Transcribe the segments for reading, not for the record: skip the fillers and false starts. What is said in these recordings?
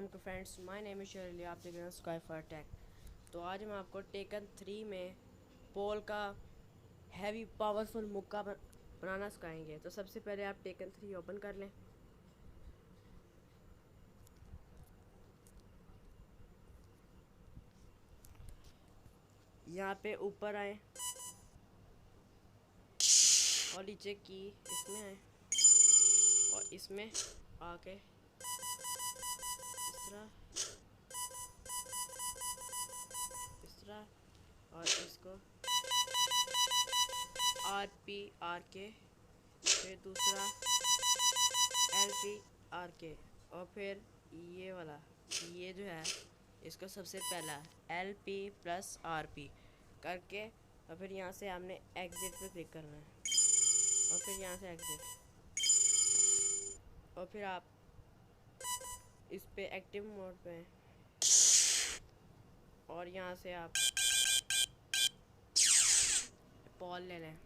अस्सलाम friends, my name is Shirley. आप देख रहे हैं स्काई फायर टेक। तो आज हम आपको टेकन 3 में पोल का हैवी पावरफुल मुक्का बनाना सिखाएंगे। तो सबसे पहले आप टेकन 3 ओपन कर लें। यहाँ पे ऊपर आए और नीचे की इसमें आए और इसमें आके इस तरह और इसको आर के, फिर दूसरा LP RK और फिर ये वाला, ये जो है इसको सबसे पहला LP+RP करके और फिर यहाँ से हमने एग्जिट पे क्लिक करना है और फिर यहाँ से एग्जिट और फिर आप इस पे एक्टिव मोड पे हैं और यहाँ से आप पॉल ले लें।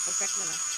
परफेक्ट लगा।